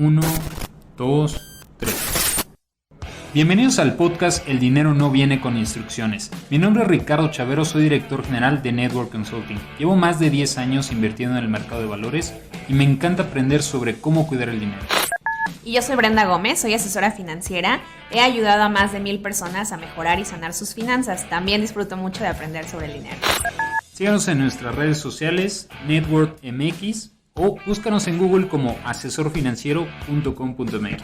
1, 2, 3. Bienvenidos al podcast El dinero no viene con instrucciones. Mi nombre es Ricardo Chavero, soy director general de Network Consulting. Llevo más de 10 años invirtiendo en el mercado de valores y me encanta aprender sobre cómo cuidar el dinero. Y yo soy Brenda Gómez, soy asesora financiera. He ayudado a más de 1000 personas a mejorar y sanar sus finanzas. También disfruto mucho de aprender sobre el dinero. Síganos en nuestras redes sociales, Network MX, o búscanos en Google como asesorfinanciero.com.mx.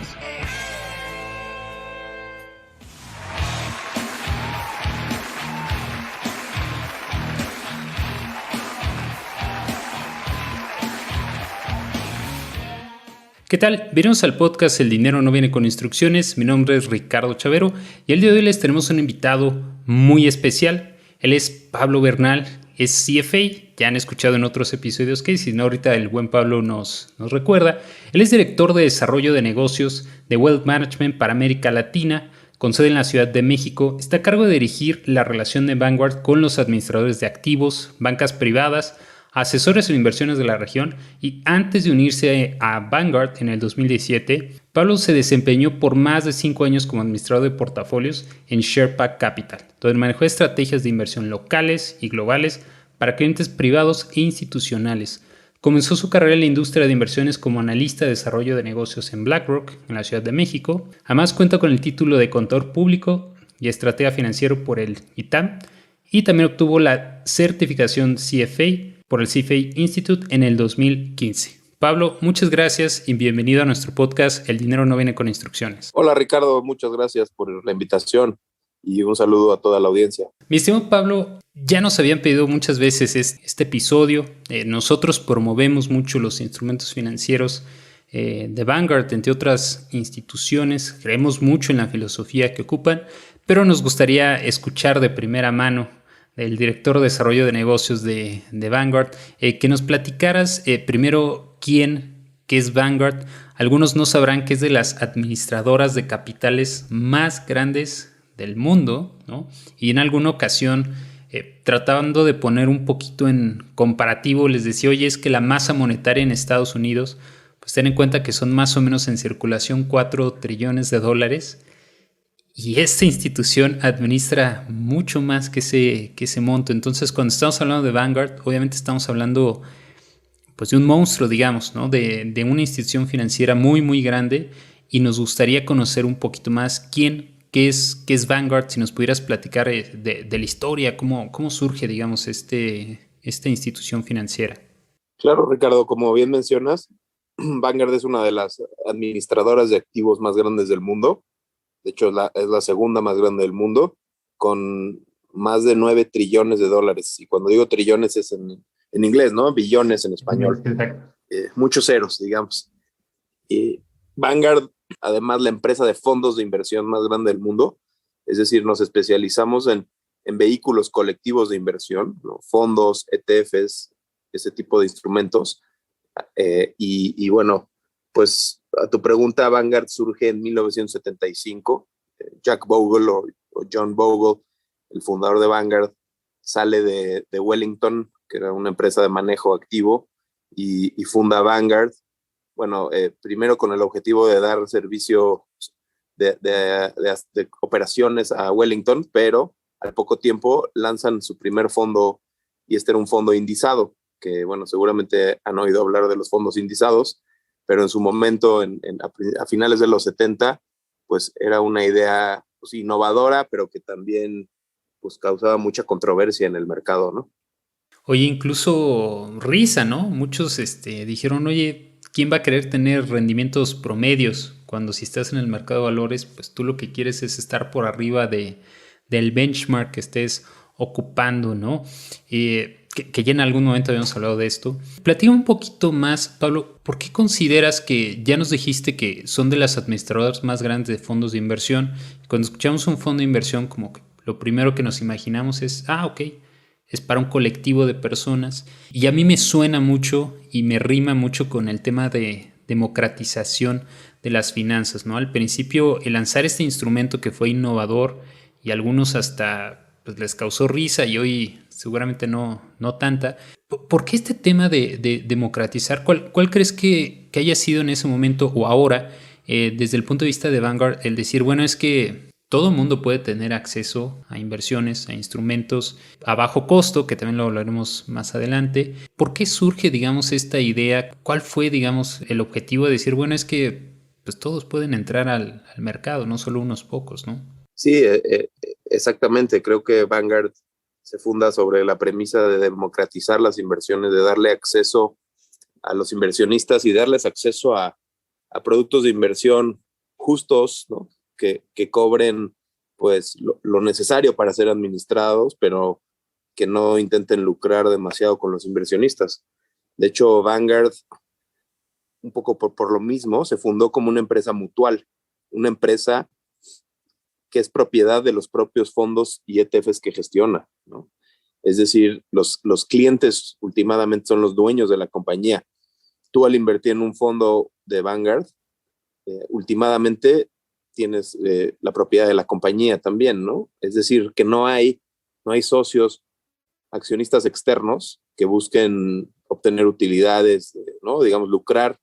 ¿Qué tal? Bienvenidos al podcast El dinero no viene con instrucciones. Mi nombre es Ricardo Chavero y el día de hoy les tenemos un invitado muy especial. Él es Pablo Bernal, es CFA. Ya han escuchado en otros episodios que si no ahorita el buen Pablo nos recuerda. Él es director de desarrollo de negocios de Wealth Management para América Latina, con sede en la Ciudad de México. Está a cargo de dirigir la relación de Vanguard con los administradores de activos, bancas privadas, asesores en inversiones de la región, y antes de unirse a Vanguard en el 2017, Pablo se desempeñó por más de 5 años como administrador de portafolios en Sherpa Capital, donde manejó estrategias de inversión locales y globales para clientes privados e institucionales. Comenzó su carrera en la industria de inversiones como analista de desarrollo de negocios en BlackRock, en la Ciudad de México. Además cuenta con el título de contador público y estratega financiero por el ITAM, y también obtuvo la certificación CFA por el CFA Institute en el 2015. Pablo, muchas gracias y bienvenido a nuestro podcast El dinero no viene con instrucciones. Hola Ricardo, muchas gracias por la invitación y un saludo a toda la audiencia. Mi estimado Pablo, ya nos habían pedido muchas veces este episodio. Nosotros promovemos mucho los instrumentos financieros de Vanguard, entre otras instituciones. Creemos mucho en la filosofía que ocupan, pero nos gustaría escuchar de primera mano del director de desarrollo de negocios de Vanguard, que nos platicaras primero qué es Vanguard. Algunos no sabrán que es de las administradoras de capitales más grandes del mundo, ¿no? Y en alguna ocasión, tratando de poner un poquito en comparativo, les decía, oye, es que la masa monetaria en Estados Unidos, pues ten en cuenta que son más o menos en circulación 4 trillones de dólares. Y esta institución administra mucho más que ese monto. Entonces, cuando estamos hablando de Vanguard, obviamente estamos hablando pues, de un monstruo, digamos, ¿no? De una institución financiera muy, muy grande. Y nos gustaría conocer un poquito más qué es Vanguard. Si nos pudieras platicar de la historia, cómo surge, digamos, esta institución financiera. Claro, Ricardo, como bien mencionas, Vanguard es una de las administradoras de activos más grandes del mundo. De hecho, es la segunda más grande del mundo, con más de 9 trillones de dólares. Y cuando digo trillones es en inglés, ¿no? Billones en español. Muchos ceros, digamos. Y Vanguard, además, la empresa de fondos de inversión más grande del mundo. Es decir, nos especializamos en vehículos colectivos de inversión, ¿no? Fondos, ETFs, ese tipo de instrumentos. Y bueno, pues a tu pregunta, Vanguard surge en 1975. Jack Bogle o John Bogle, el fundador de Vanguard, sale de Wellington, que era una empresa de manejo activo, y funda Vanguard. Bueno, primero con el objetivo de dar servicio de operaciones a Wellington, pero al poco tiempo lanzan su primer fondo, y este era un fondo indizado, que bueno, seguramente han oído hablar de los fondos indizados, pero en su momento, a finales de los 70, pues era una idea pues, innovadora, pero que también pues, causaba mucha controversia en el mercado, ¿no? Oye, incluso risa, ¿no? Muchos dijeron, oye, ¿quién va a querer tener rendimientos promedios? Cuando si estás en el mercado de valores, pues tú lo que quieres es estar por arriba del benchmark que estés ocupando, ¿no? Que ya en algún momento habíamos hablado de esto. Platica un poquito más, Pablo, ¿por qué consideras que ya nos dijiste que son de las administradoras más grandes de fondos de inversión? Cuando escuchamos un fondo de inversión, como que lo primero que nos imaginamos es, ok, es para un colectivo de personas. Y a mí me suena mucho y me rima mucho con el tema de democratización de las finanzas, ¿no? Al principio, el lanzar este instrumento que fue innovador y a algunos hasta pues, les causó risa y hoy seguramente no tanta, ¿Por qué este tema de democratizar? ¿Cuál crees que haya sido en ese momento o ahora, desde el punto de vista de Vanguard, el decir, bueno, es que todo el mundo puede tener acceso a inversiones, a instrumentos a bajo costo, que también lo hablaremos más adelante? ¿Por qué surge, digamos, esta idea? ¿Cuál fue, digamos, el objetivo de decir, bueno, es que pues todos pueden entrar al mercado, no solo unos pocos, ¿no? Sí, exactamente. Creo que Vanguard se funda sobre la premisa de democratizar las inversiones, de darle acceso a los inversionistas y darles acceso a productos de inversión justos, ¿no? Que cobren pues lo necesario para ser administrados, pero que no intenten lucrar demasiado con los inversionistas. De hecho, Vanguard, un poco por lo mismo, se fundó como una empresa mutual, una empresa que es propiedad de los propios fondos y ETFs que gestiona, ¿no? Es decir, los clientes últimamente son los dueños de la compañía. Tú al invertir en un fondo de Vanguard, últimamente tienes la propiedad de la compañía también, ¿no? Es decir, que no hay socios, accionistas externos que busquen obtener utilidades, ¿no? Digamos, lucrar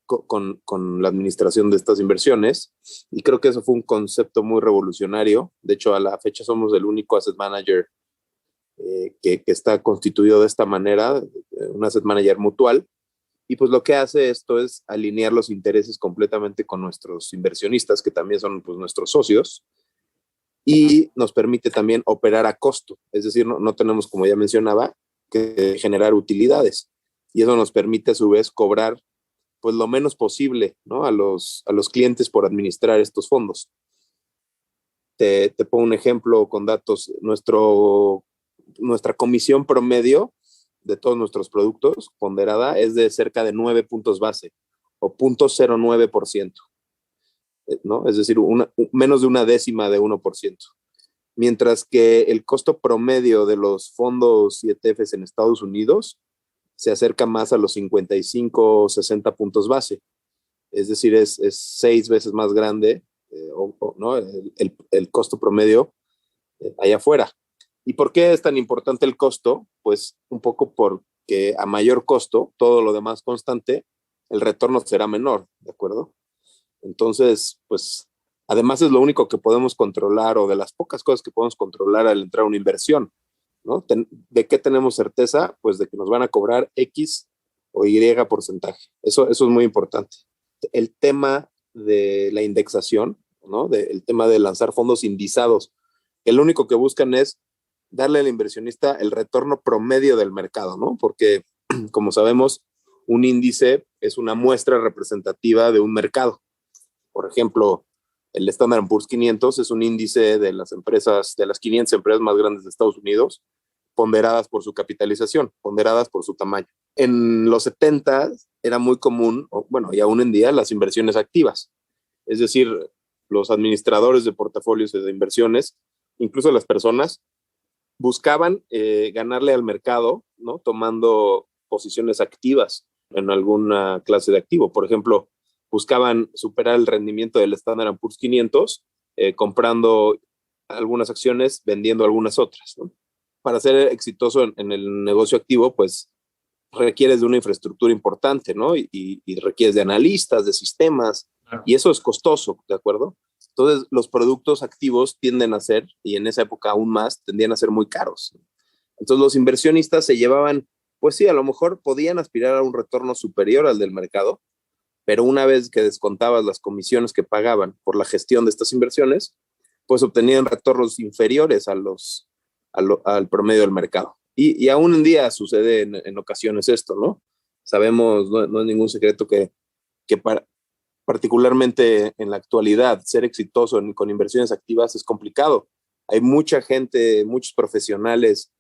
con la administración de estas inversiones, y creo que eso fue un concepto muy revolucionario. De hecho, a la fecha somos el único asset manager que está constituido de esta manera, un asset manager mutual, y pues lo que hace esto es alinear los intereses completamente con nuestros inversionistas, que también son pues nuestros socios, y nos permite también operar a costo, es decir, no tenemos, como ya mencionaba, que generar utilidades, y eso nos permite a su vez cobrar pues lo menos posible, ¿no? a los clientes por administrar estos fondos. Te pongo un ejemplo con datos. Nuestra comisión promedio de todos nuestros productos ponderada es de cerca de 9 puntos base o 0.09%, ¿no? Es decir, menos de una décima de 1%. Mientras que el costo promedio de los fondos y ETFs en Estados Unidos se acerca más a los 55 o 60 puntos base. Es decir, es 6 veces más grande, ¿no? el costo promedio allá afuera. ¿Y por qué es tan importante el costo? Pues un poco porque a mayor costo, todo lo demás constante, el retorno será menor, ¿de acuerdo? Entonces, pues, además es lo único que podemos controlar, o de las pocas cosas que podemos controlar al entrar a una inversión, ¿no? ¿De qué tenemos certeza? Pues de que nos van a cobrar X o Y porcentaje. Eso es muy importante. El tema de la indexación, ¿no? El tema de lanzar fondos indizados, el único que buscan es darle al inversionista el retorno promedio del mercado, ¿no? Porque, como sabemos, un índice es una muestra representativa de un mercado. Por ejemplo, el Standard & Poor's 500 es un índice de las empresas, de las 500 empresas más grandes de Estados Unidos, ponderadas por su capitalización, ponderadas por su tamaño. En los 70 era muy común, bueno, y aún en día, las inversiones activas. Es decir, los administradores de portafolios de inversiones, incluso las personas, buscaban ganarle al mercado, ¿no? Tomando posiciones activas en alguna clase de activo. Por ejemplo, buscaban superar el rendimiento del Standard & Poor's 500 comprando algunas acciones, vendiendo algunas otras, ¿no? Para ser exitoso en el negocio activo, pues requieres de una infraestructura importante, ¿no? Y requieres de analistas, de sistemas, claro. Y eso es costoso, ¿de acuerdo? Entonces, los productos activos tienden a ser, y en esa época aún más, tendían a ser muy caros. Entonces, los inversionistas se llevaban, pues sí, a lo mejor podían aspirar a un retorno superior al del mercado, pero una vez que descontabas las comisiones que pagaban por la gestión de estas inversiones, pues obtenían retornos inferiores al promedio del mercado. Y aún en día sucede en ocasiones esto, ¿no? Sabemos, no es ningún secreto que particularmente en la actualidad, ser exitoso con inversiones activas es complicado. Hay mucha gente, muchos profesionales,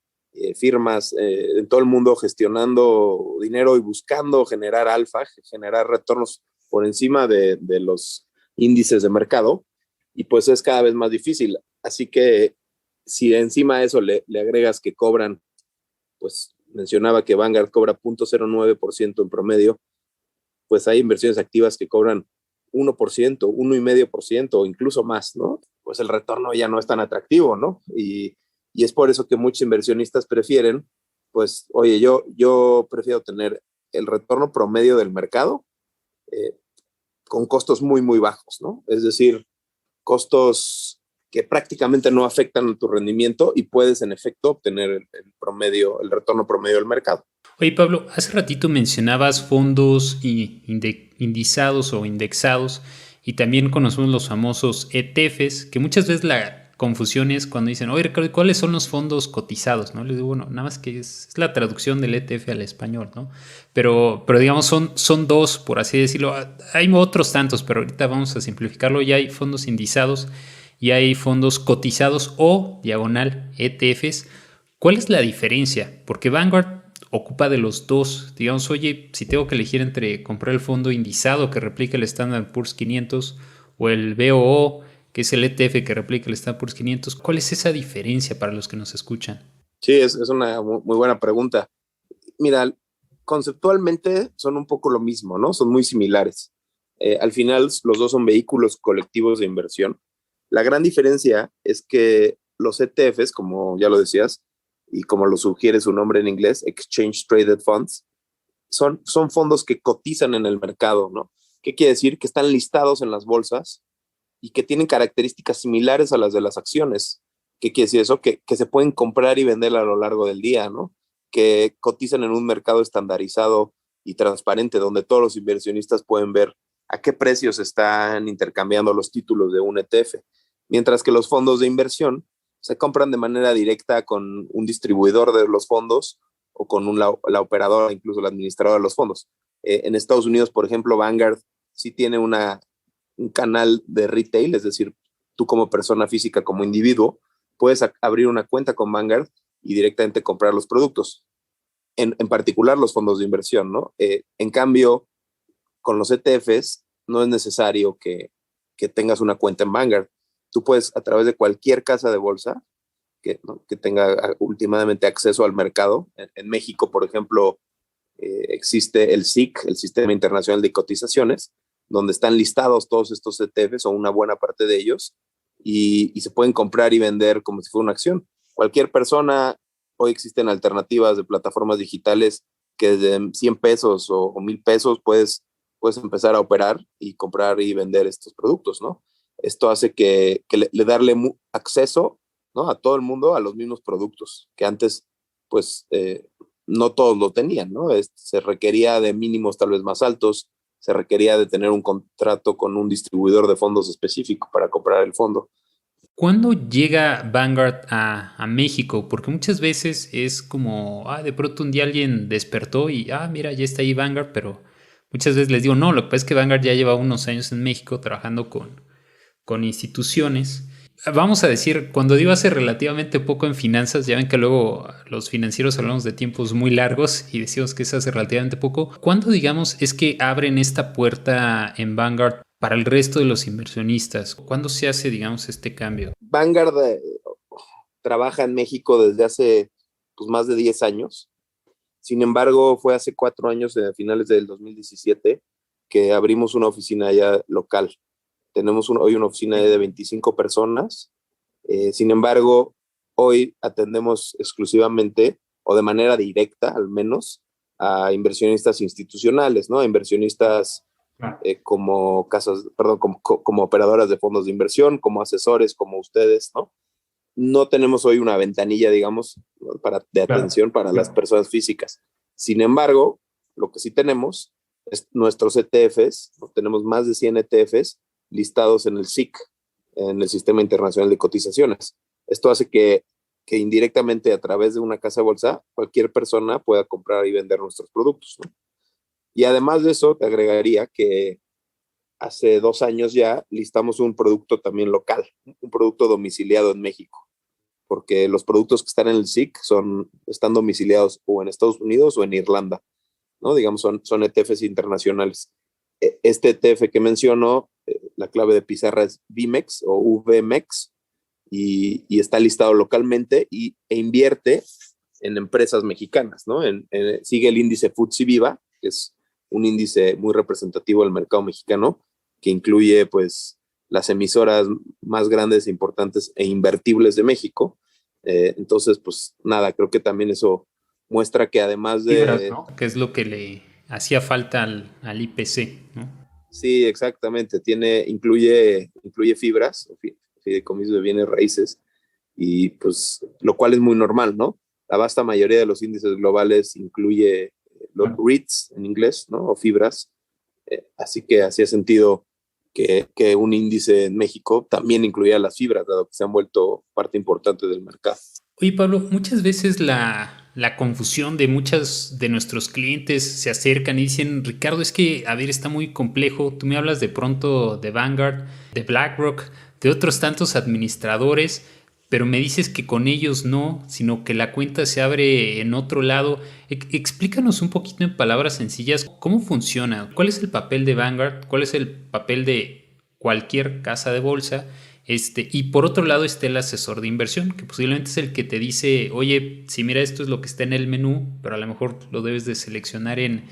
firmas en todo el mundo gestionando dinero y buscando generar alfa, generar retornos por encima de los índices de mercado, y pues es cada vez más difícil. Así que si encima de eso le agregas que cobran, pues mencionaba que Vanguard cobra 0.09% en promedio, pues hay inversiones activas que cobran 1%, 1,5% o incluso más, ¿no? Pues el retorno ya no es tan atractivo, ¿no? Y es por eso que muchos inversionistas prefieren pues, oye, yo prefiero tener el retorno promedio del mercado eh, con costos muy, muy bajos, ¿no? Es decir, costos que prácticamente no afectan a tu rendimiento y puedes en efecto obtener el retorno promedio del mercado. Oye, Pablo, hace ratito mencionabas fondos indizados o indexados y también conocemos los famosos ETFs, que muchas veces la confusión es cuando dicen, oye, Ricardo, ¿cuáles son los fondos cotizados? ¿No? Les digo, bueno, nada más que es la traducción del ETF al español, ¿no? Pero digamos, son dos, por así decirlo. Hay otros tantos, pero ahorita vamos a simplificarlo. Ya hay fondos indizados y hay fondos cotizados o diagonal ETFs. ¿Cuál es la diferencia? Porque Vanguard ocupa de los dos. Digamos, oye, si tengo que elegir entre comprar el fondo indizado que replica el Standard Poor's 500 o el BOO, que es el ETF que replica el Standard Poor's 500, ¿cuál es esa diferencia para los que nos escuchan? Sí, es una muy buena pregunta. Mira, conceptualmente son un poco lo mismo, ¿no? Son muy similares. Al final, los dos son vehículos colectivos de inversión. La gran diferencia es que los ETFs, como ya lo decías, y como lo sugiere su nombre en inglés, Exchange Traded Funds, son fondos que cotizan en el mercado, ¿no? ¿Qué quiere decir? Que están listados en las bolsas y que tienen características similares a las de las acciones. ¿Qué quiere decir eso? Que se pueden comprar y vender a lo largo del día, ¿no? Que cotizan en un mercado estandarizado y transparente, donde todos los inversionistas pueden ver a qué precios están intercambiando los títulos de un ETF. Mientras que los fondos de inversión se compran de manera directa con un distribuidor de los fondos o con la operadora, incluso la administradora de los fondos. En Estados Unidos, por ejemplo, Vanguard sí tiene un canal de retail, es decir, tú como persona física, como individuo, puedes abrir una cuenta con Vanguard y directamente comprar los productos, en particular los fondos de inversión, ¿no? En cambio, con los ETFs no es necesario que tengas una cuenta en Vanguard. Tú puedes, a través de cualquier casa de bolsa ¿no? que tenga últimamente acceso al mercado. En México, por ejemplo, existe el SIC, el Sistema Internacional de Cotizaciones, donde están listados todos estos ETFs o una buena parte de ellos y se pueden comprar y vender como si fuera una acción. Cualquier persona, hoy existen alternativas de plataformas digitales que desde 100 pesos o 1000 pesos puedes empezar a operar y comprar y vender estos productos, ¿no? Esto hace que le darle acceso, ¿no? A todo el mundo a los mismos productos que antes, pues, no todos lo tenían, ¿no? Se requería de mínimos tal vez más altos, se requería de tener un contrato con un distribuidor de fondos específico para comprar el fondo. ¿Cuándo llega Vanguard a México? Porque muchas veces es como, de pronto un día alguien despertó y, mira, ya está ahí Vanguard, pero muchas veces les digo, no, lo que pasa es que Vanguard ya lleva unos años en México trabajando con instituciones. Vamos a decir, cuando digo hace relativamente poco en finanzas, ya ven que luego los financieros hablamos de tiempos muy largos y decimos que es hace relativamente poco. ¿Cuándo, digamos, es que abren esta puerta en Vanguard para el resto de los inversionistas? ¿Cuándo se hace, digamos, este cambio? Vanguard trabaja en México desde hace pues, más de 10 años. Sin embargo, fue hace 4 años, a finales del 2017, que abrimos una oficina ya local. Tenemos hoy una oficina de 25 personas. Sin embargo, hoy atendemos exclusivamente, o de manera directa al menos, a inversionistas institucionales, ¿no? A inversionistas como como operadoras de fondos de inversión, como asesores, como ustedes, ¿no? No tenemos hoy una ventanilla, digamos, de atención para las personas físicas. Sin embargo, lo que sí tenemos es nuestros ETFs, ¿no? Tenemos más de 100 ETFs listados en el SIC, en el Sistema Internacional de Cotizaciones. Esto hace que indirectamente a través de una casa de bolsa, cualquier persona pueda comprar y vender nuestros productos, ¿no? Y además de eso, te agregaría que hace 2 años ya listamos un producto también local, un producto domiciliado en México, porque los productos que están en el SIC están domiciliados o en Estados Unidos o en Irlanda, ¿no? Digamos, son ETFs internacionales. Este ETF que menciono, la clave de pizarra es VMEX o VMEX y está listado localmente e invierte en empresas mexicanas, ¿no? Sigue el índice FTSE Viva, que es un índice muy representativo del mercado mexicano, que incluye pues las emisoras más grandes, importantes e invertibles de México. Entonces, pues nada, creo que también eso muestra que además Fibras, de... ¿no? Que es lo que le hacía falta al IPC, ¿no? Sí, exactamente. Incluye fibras, fideicomisos de bienes raíces, y pues lo cual es muy normal, ¿no? La vasta mayoría de los índices globales incluye los REITs en inglés, ¿no? O fibras. Así que hacía sentido que un índice en México también incluía las fibras, dado que se han vuelto parte importante del mercado. Oye, Pablo, muchas veces la confusión de muchos de nuestros clientes se acercan y dicen, Ricardo, es que, a ver, está muy complejo. Tú me hablas de pronto de Vanguard, de BlackRock, de otros tantos administradores, pero me dices que con ellos no, sino que la cuenta se abre en otro lado. Explícanos un poquito en palabras sencillas cómo funciona, cuál es el papel de Vanguard, cuál es el papel de cualquier casa de bolsa. Y por otro lado está el asesor de inversión, que posiblemente es el que te dice, oye, si mira, esto es lo que está en el menú, pero a lo mejor lo debes de seleccionar en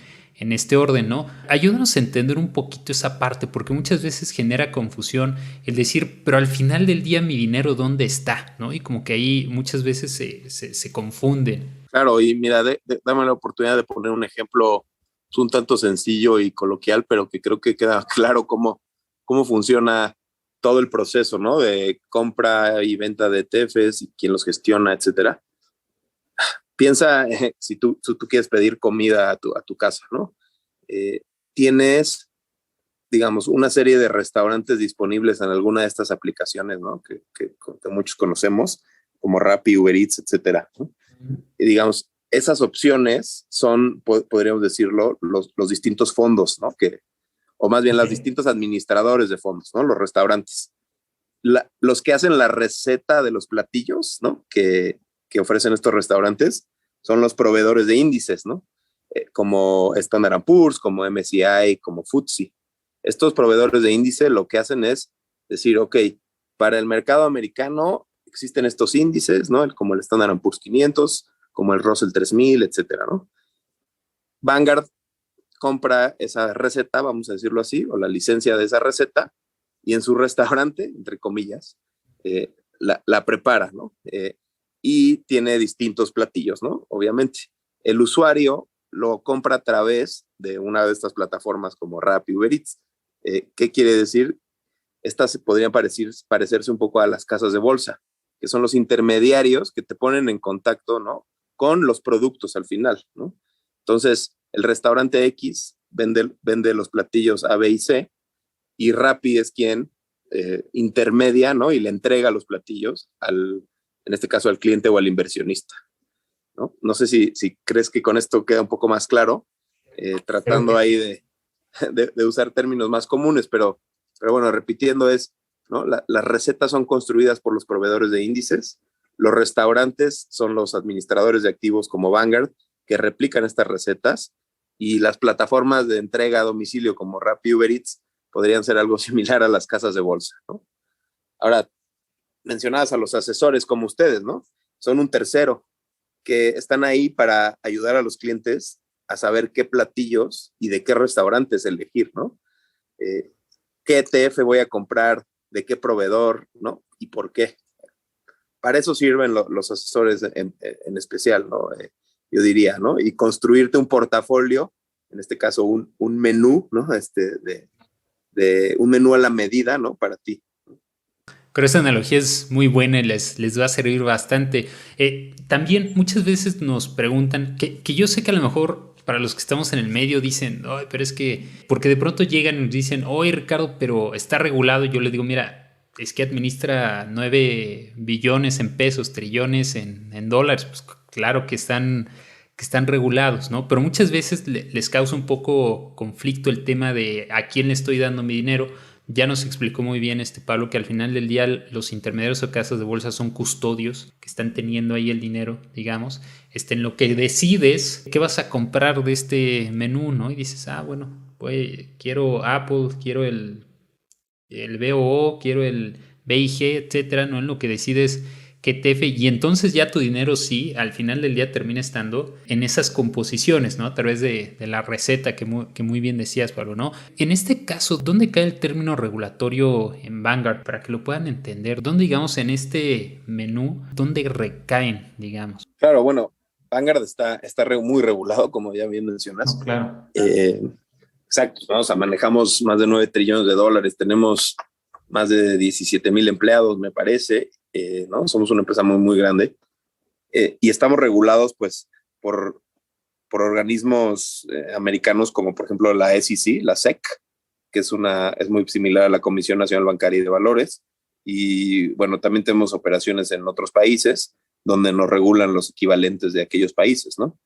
este orden, ¿no? Ayúdanos a entender un poquito esa parte, porque muchas veces genera confusión el decir, pero al final del día mi dinero, ¿dónde está? ¿No? Y como que ahí muchas veces se confunden. Claro, y mira, dame la oportunidad de poner un ejemplo un tanto sencillo y coloquial, pero que creo que queda claro cómo funciona todo el proceso, ¿no? De compra y venta de ETFs y quién los gestiona, etcétera. Piensa, si tú quieres pedir comida a tu casa, ¿no? Tienes, digamos, una serie de restaurantes disponibles en alguna de estas aplicaciones, ¿no? Que muchos conocemos, como Rappi, Uber Eats, etcétera, ¿no? Y digamos, esas opciones son, podríamos decirlo, los distintos fondos, ¿no? O más bien los distintos administradores de fondos, ¿no? Los restaurantes. Los que hacen la receta de los platillos, ¿no? Que ofrecen estos restaurantes son los proveedores de índices, ¿no? Como Standard & Poor's, como MSCI, como FTSE. Estos proveedores de índice lo que hacen es decir, ok, para el mercado americano existen estos índices, ¿no? Como el Standard & Poor's 500, como el Russell 3000, etcétera, ¿no? Vanguard compra esa receta, vamos a decirlo así, o la licencia de esa receta, y en su restaurante, entre comillas, la prepara, ¿no? Y tiene distintos platillos, ¿no? Obviamente. El usuario lo compra a través de una de estas plataformas como Rappi, Uber Eats. ¿Qué quiere decir? Estas podrían parecerse un poco a las casas de bolsa, que son los intermediarios que te ponen en contacto, ¿no? Con los productos al final, ¿no? Entonces, el restaurante X vende los platillos A, B y C, y Rappi es quien intermedia, ¿no? Y le entrega los platillos en este caso al cliente o al inversionista, ¿no? No sé si crees que con esto queda un poco más claro, tratando ahí de usar términos más comunes, pero bueno, repitiendo ¿no? Las recetas son construidas por los proveedores de índices, los restaurantes son los administradores de activos como Vanguard, que replican estas recetas, y las plataformas de entrega a domicilio como Rappi, Uber Eats podrían ser algo similar a las casas de bolsa, ¿no? Ahora, mencionadas a los asesores como ustedes, ¿no? Son un tercero que están ahí para ayudar a los clientes a saber qué platillos y de qué restaurantes elegir, ¿no? ¿Qué ETF voy a comprar? ¿De qué proveedor? ¿No? ¿Y por qué? Para eso sirven los asesores en especial, ¿no? Yo diría, ¿no? Y construirte un portafolio, en este caso un menú, ¿no? De un menú a la medida, ¿no? Para ti. Pero esa analogía es muy buena y les va a servir bastante. También muchas veces nos preguntan, que yo sé que a lo mejor para los que estamos en el medio dicen, ay, pero es que, porque de pronto llegan y nos dicen, oye Ricardo, pero está regulado. Y yo les digo, mira, es que administra 9 billones en pesos, trillones en dólares. Pues claro que están regulados, ¿no? Pero muchas veces les causa un poco conflicto el tema de a quién le estoy dando mi dinero. Ya nos explicó muy bien Pablo que al final del día los intermediarios o casas de bolsa son custodios que están teniendo ahí el dinero, digamos, en lo que decides qué vas a comprar de este menú, ¿no? Y dices, bueno, pues quiero Apple, quiero el BOO, quiero el BIG, etcétera, ¿no? En lo que decides qué ETF, y entonces ya tu dinero sí, al final del día termina estando en esas composiciones, ¿no? A través de la receta que muy bien decías, Pablo, ¿no? En este caso, ¿dónde cae el término regulatorio en Vanguard? Para que lo puedan entender, ¿dónde, digamos, en este menú, dónde recaen, digamos? Claro, bueno, Vanguard está muy regulado, como ya bien mencionas. No, claro. Exacto, ¿no? O sea, manejamos más de 9 trillones de dólares, tenemos más de 17,000 empleados, me parece, ¿no? Somos una empresa muy, muy grande, y estamos regulados, pues, por organismos americanos como, por ejemplo, la SEC, la SEC, que es muy similar a la Comisión Nacional Bancaria y de Valores, y bueno, también tenemos operaciones en otros países donde nos regulan los equivalentes de aquellos países, ¿no?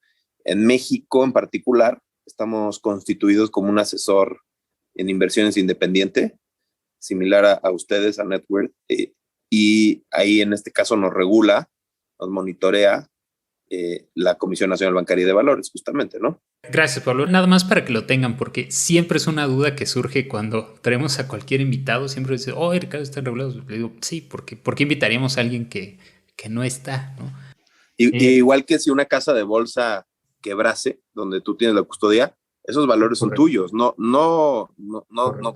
En México, en particular, estamos constituidos como un asesor en inversiones independiente, similar a ustedes, a Networth, y ahí en este caso nos regula, nos monitorea la Comisión Nacional Bancaria y de Valores, justamente, ¿no? Gracias, Pablo. Nada más para que lo tengan, porque siempre es una duda que surge cuando traemos a cualquier invitado. Siempre dice, oh, Ricardo, ¿están regulados? Le digo, sí, ¿por qué invitaríamos a alguien que no está, ¿no? Y igual que si una casa de bolsa quebrase, donde tú tienes la custodia, esos valores son tuyos, no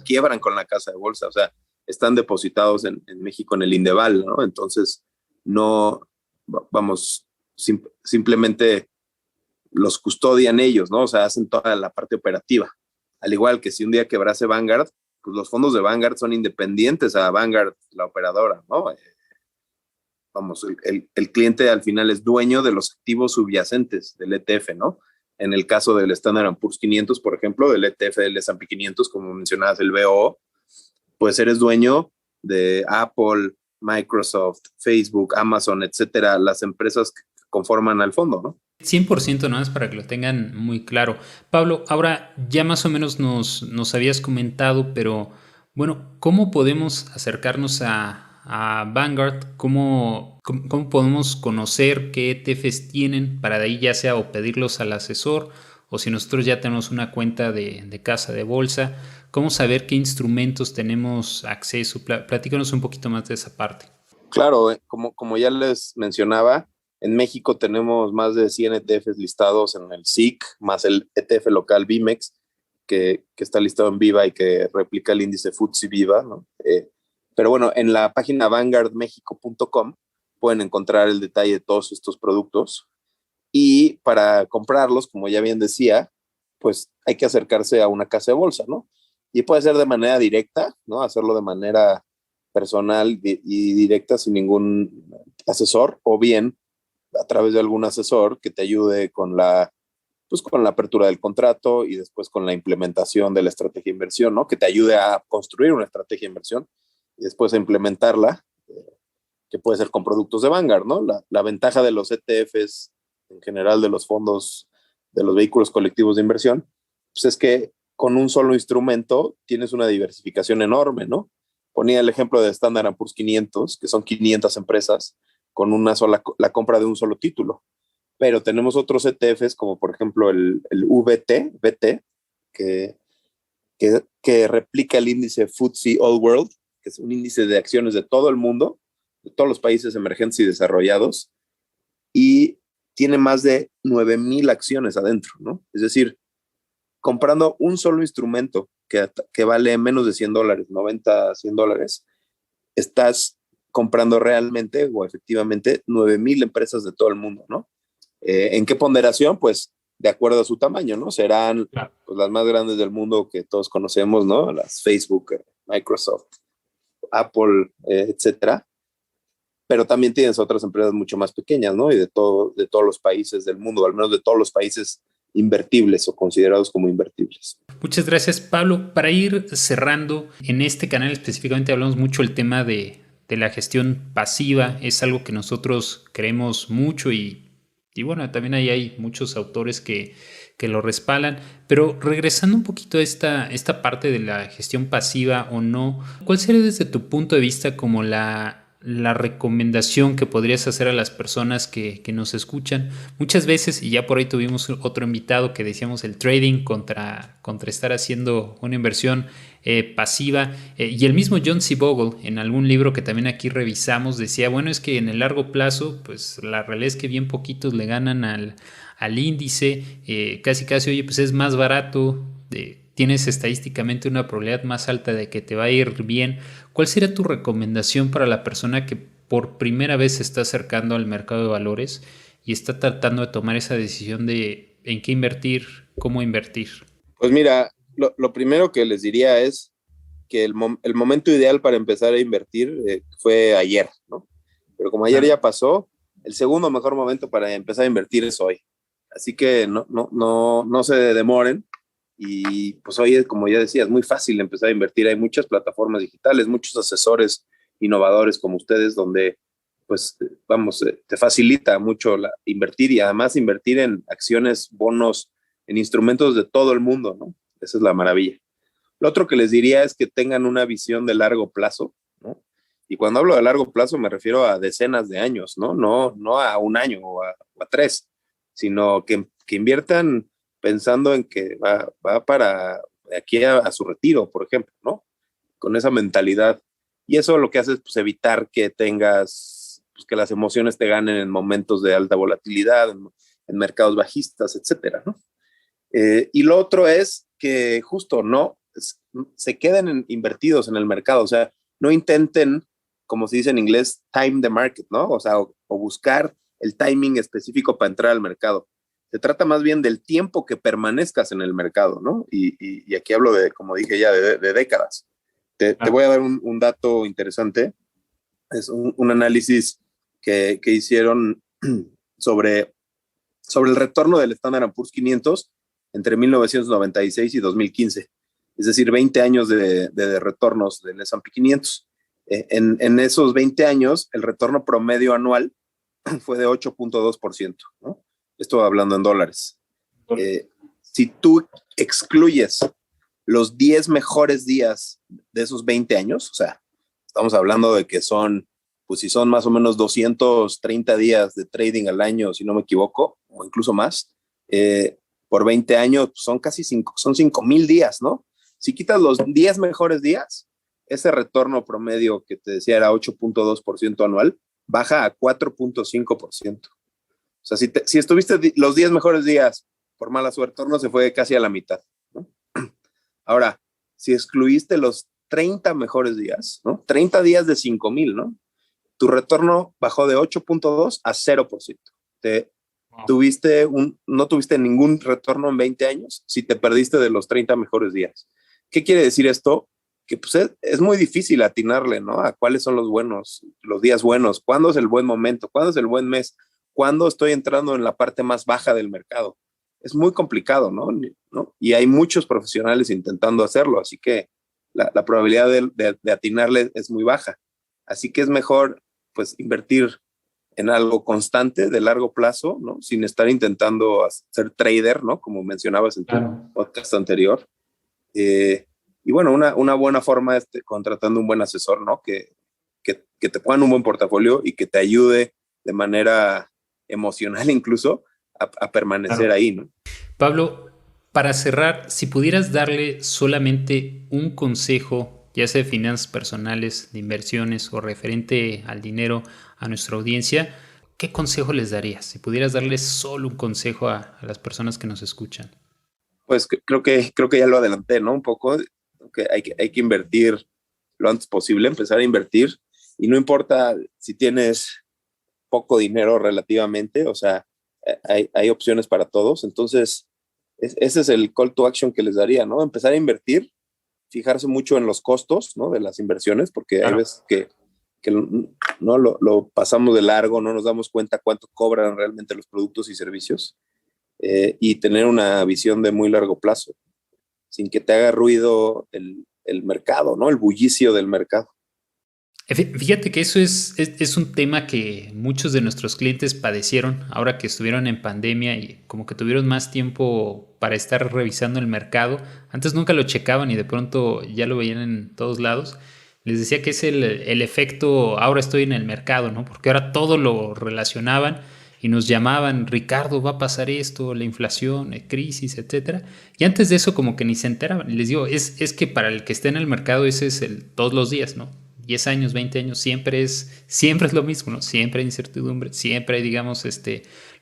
quiebran con la casa de bolsa, o sea, están depositados en México en el Indeval, ¿no? Entonces, no, vamos, simplemente los custodian ellos, ¿no? O sea, hacen toda la parte operativa. Al igual que si un día quebrase Vanguard, pues los fondos de Vanguard son independientes a Vanguard, la operadora, ¿no? Vamos, el cliente al final es dueño de los activos subyacentes del ETF, ¿no? En el caso del Standard & Poor's 500, por ejemplo, del ETF del S&P 500, como mencionabas, el BOO, pues eres dueño de Apple, Microsoft, Facebook, Amazon, etcétera, las empresas que conforman al fondo, ¿no? 100% no es para que lo tengan muy claro. Pablo, ahora ya más o menos nos habías comentado, pero bueno, ¿cómo podemos acercarnos a Vanguard? ¿Cómo podemos conocer qué ETFs tienen para de ahí ya sea o pedirlos al asesor o si nosotros ya tenemos una cuenta de casa de bolsa? ¿Cómo saber qué instrumentos tenemos acceso? Platícanos un poquito más de esa parte. Claro, como ya les mencionaba, en México tenemos más de 100 ETFs listados en el SIC, más el ETF local BIMEX, que está listado en Viva y que replica el índice FTSE Viva, ¿no? Pero bueno, en la página vanguardmexico.com pueden encontrar el detalle de todos estos productos. Y para comprarlos, como ya bien decía, pues hay que acercarse a una casa de bolsa, ¿no? Y puede ser de manera directa, ¿no? Hacerlo de manera personal y directa sin ningún asesor, o bien a través de algún asesor que te ayude con la apertura del contrato y después con la implementación de la estrategia de inversión, ¿no? Que te ayude a construir una estrategia de inversión y después a implementarla, que puede ser con productos de Vanguard, ¿no? La ventaja de los ETFs, en general de los fondos, de los vehículos colectivos de inversión, pues es que con un solo instrumento tienes una diversificación enorme, ¿no? Ponía el ejemplo de Standard & Poor's 500, que son 500 empresas con la compra de un solo título. Pero tenemos otros ETFs, como por ejemplo el VT, que replica el índice FTSE All World, que es un índice de acciones de todo el mundo, de todos los países emergentes y desarrollados, y tiene más de 9,000 acciones adentro, ¿no? Es decir, comprando un solo instrumento que vale menos de $100, 90, $100, estás comprando realmente o efectivamente 9,000 empresas de todo el mundo, ¿no? ¿En qué ponderación? Pues de acuerdo a su tamaño, ¿no? Serán pues, las más grandes del mundo que todos conocemos, ¿no? Las Facebook, Microsoft, Apple, etcétera. Pero también tienes otras empresas mucho más pequeñas, ¿no? Y de todos los países del mundo, al menos de todos los países invertibles o considerados como invertibles. Muchas gracias, Pablo. Para ir cerrando, en este canal específicamente hablamos mucho del tema de la gestión pasiva. Es algo que nosotros creemos mucho y bueno, también ahí hay muchos autores que lo respaldan. Pero regresando un poquito a esta parte de la gestión pasiva o no, ¿cuál sería desde tu punto de vista como la recomendación que podrías hacer a las personas que nos escuchan? Muchas veces, y ya por ahí tuvimos otro invitado que decíamos el trading contra estar haciendo una inversión pasiva, y el mismo John C. Bogle en algún libro que también aquí revisamos decía, bueno, es que en el largo plazo pues la realidad es que bien poquitos le ganan al índice, casi oye, pues es más barato, tienes estadísticamente una probabilidad más alta de que te va a ir bien. ¿Cuál sería tu recomendación para la persona que por primera vez se está acercando al mercado de valores y está tratando de tomar esa decisión de en qué invertir, cómo invertir? Pues mira, lo primero que les diría es que el momento ideal para empezar a invertir fue ayer, ¿no? Pero como ayer ya pasó, el segundo mejor momento para empezar a invertir es hoy. Así que no se demoren. Y pues hoy, como ya decía, es muy fácil empezar a invertir. Hay muchas plataformas digitales, muchos asesores innovadores como ustedes, donde pues vamos, te facilita mucho invertir, y además invertir en acciones, bonos, en instrumentos de todo el mundo, ¿no? Esa es la maravilla. Lo otro que les diría es que tengan una visión de largo plazo, ¿no? Y cuando hablo de largo plazo me refiero a decenas de años, ¿no? No a un año o a 3, sino que inviertan pensando en que va para aquí a su retiro, por ejemplo, ¿no? Con esa mentalidad. Y eso lo que hace es pues, evitar que tengas, pues, que las emociones te ganen en momentos de alta volatilidad, en mercados bajistas, etcétera, ¿no? Y lo otro es que justo no se queden invertidos en el mercado, o sea, no intenten, como se dice en inglés, time the market, ¿no? O sea, o buscar el timing específico para entrar al mercado. Se trata más bien del tiempo que permanezcas en el mercado, ¿no? Y aquí hablo de, como dije ya, de décadas. Te voy a dar un dato interesante. Es un análisis que hicieron sobre el retorno del Standard & Poor's 500 entre 1996 y 2015. Es decir, 20 años de retornos del S&P 500. En esos 20 años, el retorno promedio anual fue de 8.2%, ¿no? Esto hablando en dólares. Si tú excluyes los 10 mejores días de esos 20 años, o sea, estamos hablando de que son, pues si son más o menos 230 días de trading al año, si no me equivoco, o incluso más, por 20 años son casi 5,000 días, ¿no? Si quitas los 10 mejores días, ese retorno promedio que te decía era 8.2% anual, baja a 4.5%. O sea, si estuviste los 10 mejores días, por mala suerte, el retorno se fue casi a la mitad, ¿no? Ahora, si excluiste los 30 mejores días, ¿no? 30 días de 5,000, ¿no? Tu retorno bajó de 8.2 a 0%. No tuviste ningún retorno en 20 años si te perdiste de los 30 mejores días. ¿Qué quiere decir esto? Que pues es muy difícil atinarle, ¿no? A cuáles son los días buenos, cuándo es el buen momento, cuándo es el buen mes, cuándo estoy entrando en la parte más baja del mercado. Es muy complicado, ¿no? Y hay muchos profesionales intentando hacerlo, así que la probabilidad de atinarle es muy baja. Así que es mejor, pues, invertir en algo constante, de largo plazo, ¿no? Sin estar intentando ser trader, ¿no? Como mencionabas en tu podcast anterior. Y bueno, una buena forma es contratando un buen asesor, ¿no? Que te pongan un buen portafolio y que te ayude de manera emocional incluso a permanecer ahí, ¿no? Pablo, para cerrar, si pudieras darle solamente un consejo, ya sea de finanzas personales, de inversiones o referente al dinero a nuestra audiencia, ¿qué consejo les darías? Si pudieras darles solo un consejo a las personas que nos escuchan. Pues creo que ya lo adelanté, ¿no? Un poco, que hay que invertir lo antes posible, empezar a invertir, y no importa si tienes poco dinero relativamente, o sea, hay opciones para todos. Entonces, ese es el call to action que les daría, ¿no? Empezar a invertir, fijarse mucho en los costos, ¿no? De las inversiones, porque hay veces que no lo pasamos de largo, no nos damos cuenta cuánto cobran realmente los productos y servicios, y tener una visión de muy largo plazo, sin que te haga ruido el mercado, ¿no? El bullicio del mercado. Fíjate que eso es un tema que muchos de nuestros clientes padecieron ahora que estuvieron en pandemia y como que tuvieron más tiempo para estar revisando el mercado. Antes nunca lo checaban y de pronto ya lo veían en todos lados. Les decía que es el efecto ahora estoy en el mercado, ¿no? Porque ahora todo lo relacionaban y nos llamaban, Ricardo, va a pasar esto, la inflación, crisis, etcétera. Y antes de eso como que ni se enteraban. Y les digo, es que para el que esté en el mercado ese es todos los días, ¿no? 10 años, 20 años, siempre es lo mismo, ¿no? Siempre hay incertidumbre, siempre hay, digamos,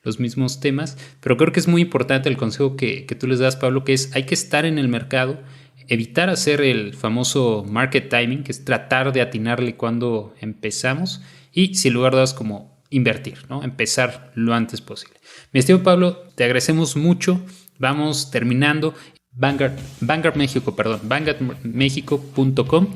los mismos temas, pero creo que es muy importante el consejo que tú les das, Pablo, que es hay que estar en el mercado, evitar hacer el famoso market timing, que es tratar de atinarle cuando empezamos, y si en lugar das como invertir, ¿no? Empezar lo antes posible. Mi estimado Pablo, te agradecemos mucho. Vamos terminando. vanguardmexico.com.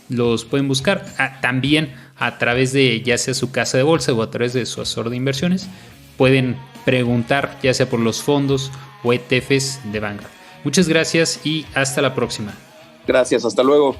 Los pueden buscar también a través de ya sea su casa de bolsa o a través de su asesor de inversiones. Pueden preguntar ya sea por los fondos o ETFs de Vanguard. Muchas gracias y hasta la próxima. Gracias, hasta luego.